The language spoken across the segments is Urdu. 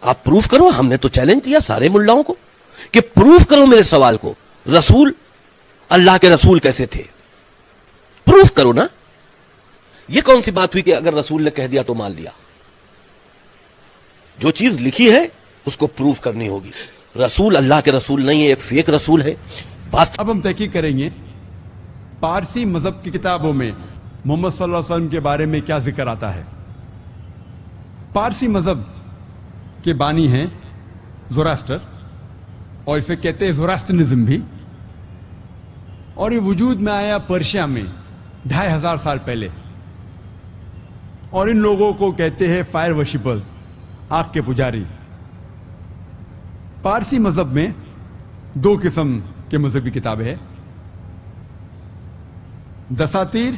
آپ پروف کرو. ہم نے تو چیلنج دیا سارے ملاؤں کو کہ پروف کرو میرے سوال کو. رسول اللہ کے رسول کیسے تھے؟ پروف کرو نا. یہ کون سی بات ہوئی کہ اگر رسول نے کہہ دیا تو مان لیا؟ جو چیز لکھی ہے اس کو پروف کرنی ہوگی. رسول اللہ کے رسول نہیں ہے, ایک فیک رسول ہے. بات اب ہم تحقیق کریں گے پارسی مذہب کی کتابوں میں محمد صلی اللہ علیہ وسلم کے بارے میں کیا ذکر آتا ہے. پارسی مذہب کے بانی ہیں زوراسٹر, اور اسے کہتے ہیں زوراسٹرنزم بھی, اور یہ وجود میں آیا پرشیا میں 2500 سال پہلے. اور ان لوگوں کو کہتے ہیں فائر ورشپرز, آگ کے پجاری. پارسی مذہب میں 2 قسم کے مذہبی کتابیں ہیں, دساتیر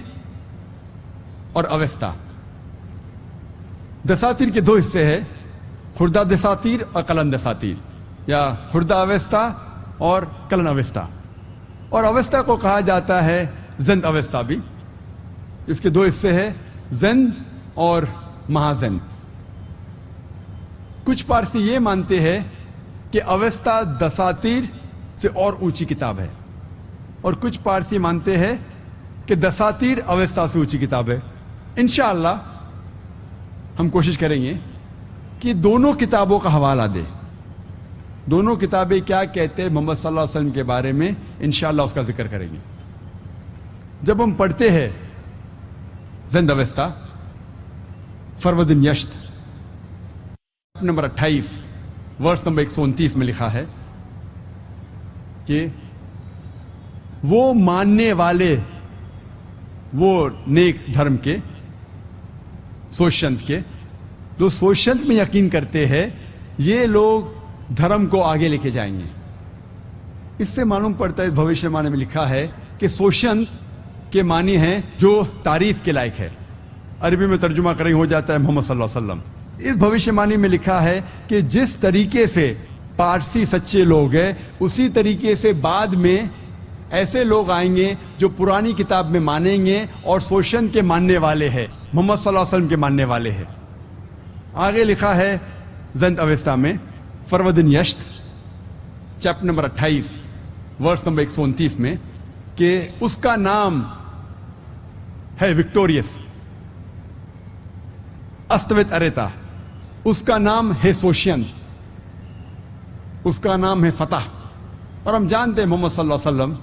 اور اوستا. دساتیر کے 2 حصے ہیں, خردہ دساتیر اور کلن دساتیر, یا خردہ اوستا اور کلن اوستا. اور اوستا کو کہا جاتا ہے زند اوستا بھی. اس کے 2 حصے ہیں, زند اور مہازند. کچھ پارسی یہ مانتے ہیں کہ اوستا دساتیر سے اور اونچی کتاب ہے, اور کچھ پارسی مانتے ہیں کہ دساتیر اوستا سے اونچی کتاب ہے. انشاءاللہ ہم کوشش کریں گے کہ دونوں کتابوں کا حوالہ دیں. دونوں کتابیں کیا کہتے ہیں محمد صلی اللہ علیہ وسلم کے بارے میں, انشاءاللہ اس کا ذکر کریں گے. جب ہم پڑھتے ہیں زند اوستا, فروردن یشت نمبر 28 ورس نمبر 129 میں لکھا ہے کہ وہ ماننے والے, وہ نیک دھرم کے, سوشنت کے, جو سوشنت میں یقین کرتے ہیں, یہ لوگ دھرم کو آگے لے کے جائیں گے. اس سے معلوم پڑتا ہے, اس بھوشیہ وانی میں لکھا ہے کہ سوشنت کے معنی ہیں جو تعریف کے لائق ہے. عربی میں ترجمہ کریں ہو جاتا ہے محمد صلی اللہ علیہ وسلم. اس بھوشیہ وانی میں لکھا ہے کہ جس طریقے سے پارسی سچے لوگ ہیں, اسی طریقے سے بعد میں ایسے لوگ آئیں گے جو پرانی کتاب میں مانیں گے اور سوشن کے ماننے والے ہیں, محمد صلی اللہ علیہ وسلم کے ماننے والے ہیں. آگے لکھا ہے زند اوستا میں فروردن یشت چیپٹر نمبر 28 ورس نمبر 129 میں کہ اس کا نام ہے وکٹوریس, استوت اریتا. اس کا نام ہے سوشین, اس کا نام ہے فتح. اور ہم جانتے ہیں محمد صلی اللہ علیہ وسلم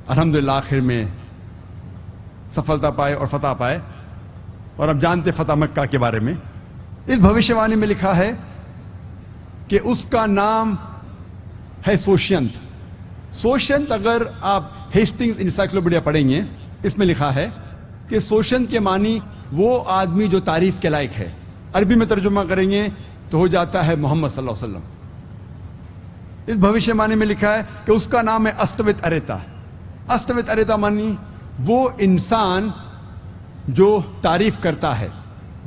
الحمدللہ آخر میں سفلتا پائے اور فتح پائے, اور ہم جانتے فتح مکہ کے بارے میں. اس بھوشیہ وانی میں لکھا ہے کہ اس کا نام ہے سوشینت. سوشینت اگر آپ ہیسٹنگز انسائکلوپیڈیا پڑھیں گے, اس میں لکھا ہے کہ سوشینت کے معنی وہ آدمی جو تعریف کے لائق ہے. عربی میں ترجمہ کریں گے تو ہو جاتا ہے محمد صلی اللہ علیہ وسلم. اس بھوشیہ وانی میں لکھا ہے کہ اس کا نام ہے استوت اریتا. استوت اریتا معنی وہ انسان جو تعریف کرتا ہے,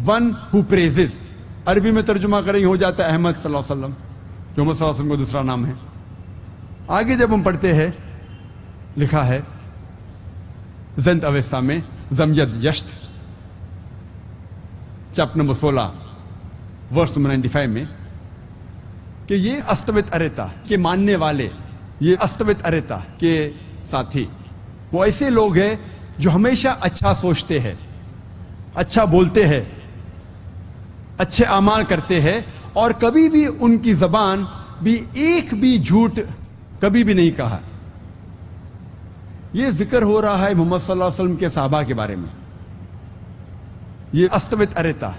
ون ہو پریزز. عربی میں ترجمہ کریں ہو جاتا ہے احمد صلی اللہ علیہ وسلم, جو محمد صلی اللہ علیہ وسلم کو دوسرا نام ہے. آگے جب ہم پڑھتے ہیں لکھا ہے زند اوستا میں زمید یشت چیپٹر نمبر 16 ورس نمبر 95 میں کہ یہ استوت اریتا کے ماننے والے, یہ استوت اریتا کے ساتھی, وہ ایسے لوگ ہیں جو ہمیشہ اچھا سوچتے ہیں, اچھا بولتے ہیں, اچھے اعمال کرتے ہیں, اور کبھی بھی ان کی زبان بھی ایک بھی جھوٹ کبھی بھی نہیں کہا. یہ ذکر ہو رہا ہے محمد صلی اللہ علیہ وسلم کے صحابہ کے بارے میں. یہ استوت اریتا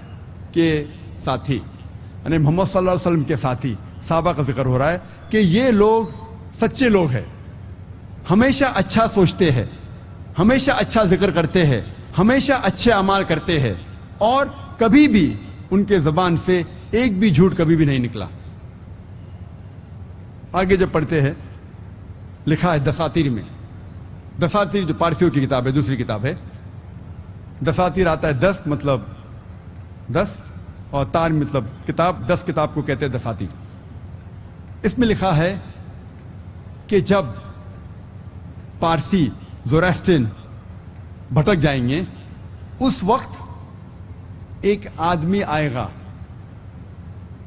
کے ساتھی, یعنی محمد صلی اللہ علیہ وسلم کے ساتھی صحابہ کا ذکر ہو رہا ہے کہ یہ لوگ سچے لوگ ہیں, ہمیشہ اچھا سوچتے ہیں, ہمیشہ اچھا ذکر کرتے ہیں, ہمیشہ اچھے اعمال کرتے ہیں, اور کبھی بھی ان کے زبان سے ایک بھی جھوٹ کبھی بھی نہیں نکلا. آگے جب پڑھتے ہیں لکھا ہے دساتیر میں, دساتیر جو پارسیوں کی کتاب ہے, دوسری کتاب ہے. دساتیر آتا ہے 10 مطلب 10, اور تار مطلب کتاب, 10 کتاب کو کہتے ہیں دساتیر. اس میں لکھا ہے کہ جب پارسی زوراسٹرین بھٹک جائیں گے, اس وقت ایک آدمی آئے گا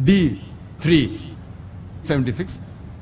D376,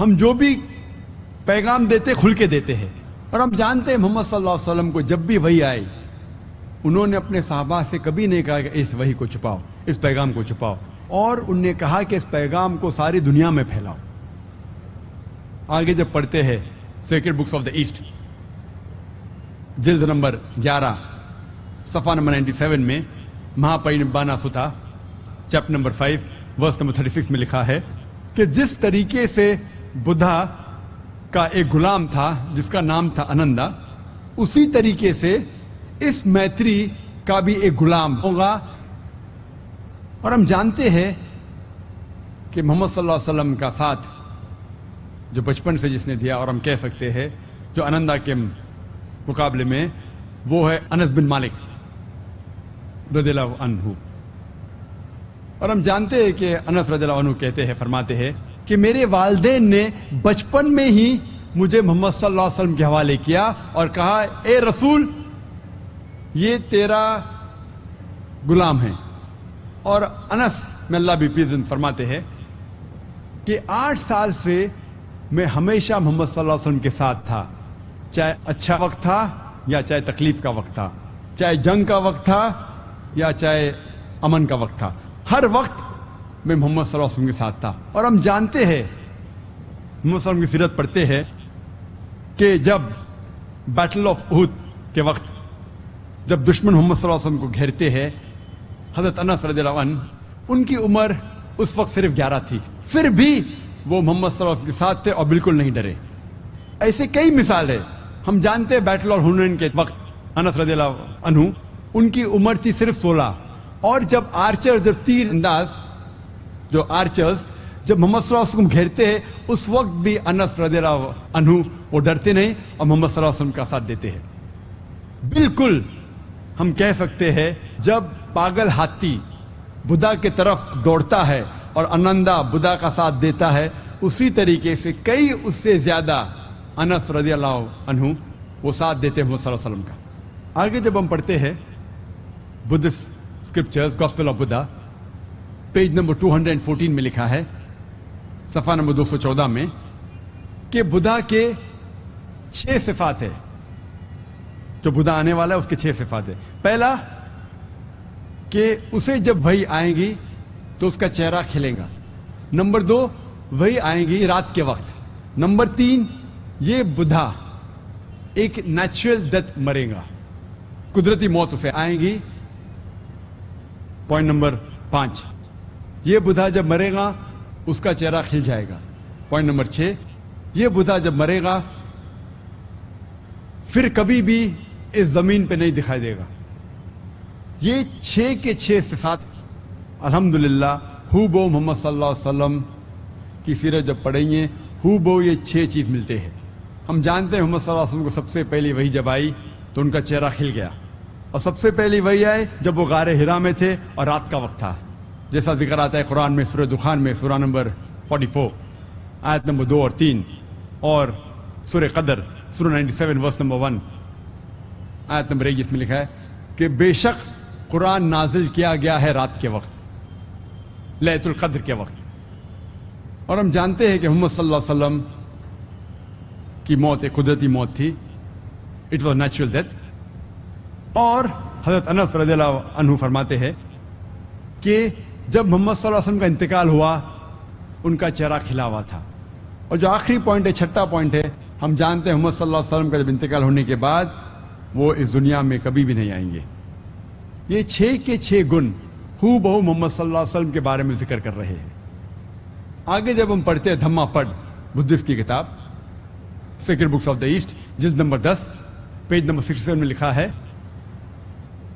ہم جو بھی پیغام دیتے کھل کے دیتے ہیں، اور ہم جانتے ہیں محمد صلی اللہ علیہ وسلم کو جب بھی وحی آئی انہوں نے اپنے صحابہ سے کبھی نہیں کہا کہ اس وحی کو چھپاؤ، اس پیغام کو چھپاؤ، اور انہوں نے کہا کہ اس پیغام کو ساری دنیا میں پھیلاؤ۔ آگے جب پڑھتے ہیں Sacred Books of the East جلد نمبر 11 صفحہ نمبر 97 میں مہا پرینبانا ستا چیپٹر نمبر 5 ورس نمبر 36 میں لکھا ہے کہ جس طریقے سے بدھا کا ایک غلام تھا جس کا نام تھا انندا، اسی طریقے سے اس میتری کا بھی ایک غلام ہوگا۔ اور ہم جانتے ہیں کہ محمد صلی اللہ علیہ وسلم کا ساتھ جو بچپن سے جس نے دیا، اور ہم کہہ سکتے ہیں جو انندا کے مقابلے میں، وہ ہے انس بن مالک رضی اللہ عنہ۔ اور ہم جانتے ہیں کہ انس رضی اللہ عنہ کہتے ہیں، فرماتے ہیں کہ میرے والدین نے بچپن میں ہی مجھے محمد صلی اللہ علیہ وسلم کے حوالے کیا اور کہا اے رسول یہ تیرا غلام ہے۔ اور انس میں اللہ بھی پیزن فرماتے ہیں کہ 8 سال سے میں ہمیشہ محمد صلی اللہ علیہ وسلم کے ساتھ تھا، چاہے اچھا وقت تھا یا چاہے تکلیف کا وقت تھا، چاہے جنگ کا وقت تھا یا چاہے امن کا وقت تھا، ہر وقت میں محمد صلی اللہ علیہ وسلم کے ساتھ تھا۔ اور ہم جانتے ہیں محمد صلی اللہ علیہ وسلم کی سیرت پڑھتے ہیں کہ جب بیٹل آف احد کے وقت جب دشمن محمد صلی اللہ علیہ وسلم کو گھیرتے ہیں، حضرت انس رضی اللہ عنہ ان کی عمر اس وقت صرف 11 تھی، پھر بھی وہ محمد صلی اللہ علیہ وسلم کے ساتھ تھے اور بالکل نہیں ڈرے۔ ایسے کئی مثال ہے۔ ہم جانتے ہیں بیٹل آف حنین کے وقت انس رضی اللہ عنہ ان کی عمر تھی صرف 16، اور جب آرچر جب تیر انداز جو آرچرز جب محمد صلی اللہ علیہ وسلم گھیرتے ہیں اس وقت بھی انس رضی اللہ عنہ وہ ڈرتے نہیں اور محمد صلی اللہ علیہ وسلم کا ساتھ دیتے ہیں۔ بالکل ہم کہہ سکتے ہیں جب پاگل ہاتھی بدھا کی طرف دوڑتا ہے اور انندا بدھا کا ساتھ دیتا ہے، اسی طریقے سے کئی اس سے زیادہ انس رضی اللہ عنہ وہ ساتھ دیتے ہیں محمد صلی اللہ علیہ وسلم کا۔ آگے جب ہم پڑھتے ہیں Buddhist scriptures gospel of Buddha page number 214 میں لکھا ہے صفحہ نمبر 214 میں کہ بدھا کے 6 صفات ہے، جو بدھا آنے والا ہے اس کے 6 صفات ہے۔ پہلا کہ اسے جب وحی آئیں گی تو اس کا چہرہ کھلے گا۔ نمبر 2 وحی آئیں گی رات کے وقت۔ نمبر 3 یہ بدھا ایک نیچرل ڈیتھ مرے گا، قدرتی موت اسے آئیں گی۔ پوائنٹ نمبر 5 یہ بدھا جب مرے گا اس کا چہرہ کھل جائے گا۔ پوائنٹ نمبر 6 یہ بدھا جب مرے گا پھر کبھی بھی اس زمین پہ نہیں دکھائی دے گا۔ یہ 6 کے 6 صفات الحمدللہ ہو بو محمد صلی اللہ علیہ وسلم کی سیرت جب پڑھیں گے ہو بو یہ 6 چیز ملتے ہیں۔ ہم جانتے ہیں محمد صلی اللہ علیہ وسلم کو سب سے پہلی وحی جب آئی تو ان کا چہرہ کھل گیا، اور سب سے پہلی وحی آئے جب وہ غار حرا میں تھے اور رات کا وقت تھا، جیسا ذکر آتا ہے قرآن میں سورہ دخان میں سورہ نمبر 44 آیت نمبر 2 اور 3، اور سورہ قدر سورہ 97 ورس نمبر 1 آیت نمبر 1 جس میں لکھا ہے کہ بے شک قرآن نازل کیا گیا ہے رات کے وقت، لیلۃ القدر کے وقت۔ اور ہم جانتے ہیں کہ محمد صلی اللہ علیہ وسلم کی موت ایک قدرتی موت تھی، اٹ واز نیچرل ڈیتھ۔ اور حضرت انس رضی اللہ عنہ فرماتے ہیں کہ جب محمد صلی اللہ علیہ وسلم کا انتقال ہوا ان کا چہرہ کھلا ہوا تھا۔ اور جو آخری پوائنٹ ہے، 6واں پوائنٹ ہے، ہم جانتے ہیں محمد صلی اللہ علیہ وسلم کا جب انتقال ہونے کے بعد وہ اس دنیا میں کبھی بھی نہیں آئیں گے۔ یہ 6 کے 6 گن ہو بہو محمد صلی اللہ علیہ وسلم کے بارے میں ذکر کر رہے ہیں۔ آگے جب ہم پڑھتے ہیں دھما پڑھ بدھسٹ کی کتاب Sacred Books of the East جلد نمبر 10 پیج نمبر 67 میں لکھا ہے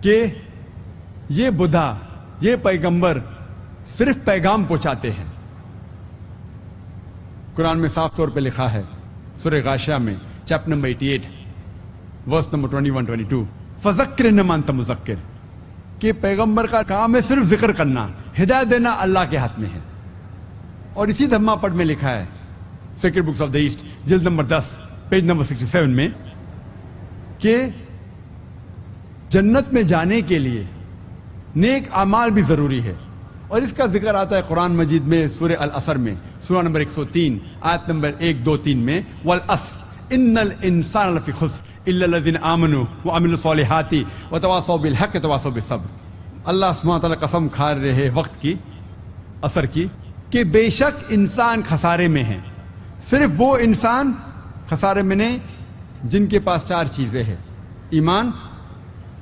کہ یہ بدھا یہ پیغمبر صرف پیغام پہنچاتے ہیں۔ قرآن میں صاف طور پہ لکھا ہے سورہ غاشیہ میں چیپٹر نمبر 88 ورس نمبر 21-22 فذکر انما انت مذکر، کہ پیغمبر کا کام ہے صرف ذکر کرنا، ہدایت دینا اللہ کے ہاتھ میں ہے۔ اور اسی دھما پڑھ میں لکھا ہے Sacred Books of the East جلد نمبر 10 پیج نمبر 67 میں کہ جنت میں جانے کے لیے نیک اعمال بھی ضروری ہے، اور اس کا ذکر آتا ہے قرآن مجید میں سورہ العصر میں، سورہ نمبر 103 آیت نمبر 1 2 3 میں، والعصر ان الانسان لفی خسر الا الذین آمنوا وعملوا الصالحات وتواصوا بالحق وتواصوا بالصبر۔ اللہ سبحانہ تعالیٰ قسم کھا رہے وقت کی، عصر کی، کہ بے شک انسان خسارے میں ہیں۔ صرف وہ انسان خسارے میں نہیں جن کے پاس 4 چیزیں ہیں: ایمان،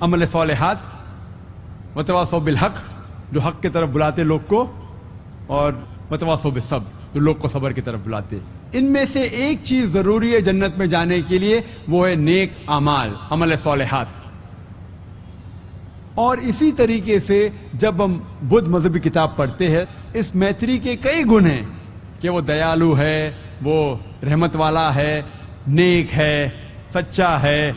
عمل صالحات، وتواصوا بالحق جو حق کی طرف بلاتے لوگ کو، اور وتواصوا بالصبر جو لوگ کو صبر کی طرف بلاتے۔ ان میں سے ایک چیز ضروری ہے جنت میں جانے کے لیے، وہ ہے نیک اعمال، عمل صالحات۔ اور اسی طریقے سے جب ہم بدھ مذہبی کتاب پڑھتے ہیں، اس میتری کے کئی گن ہیں کہ وہ دیالو ہے، وہ رحمت والا ہے، نیک ہے، سچا ہے،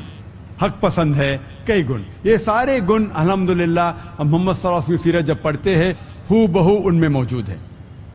حق پسند ہے، کئی گن۔ یہ سارے گن الحمدللہ ہم محمد صلی اللہ علیہ وسلم کی سیرت جب پڑھتے ہیں ہو بہو ان میں موجود ہے۔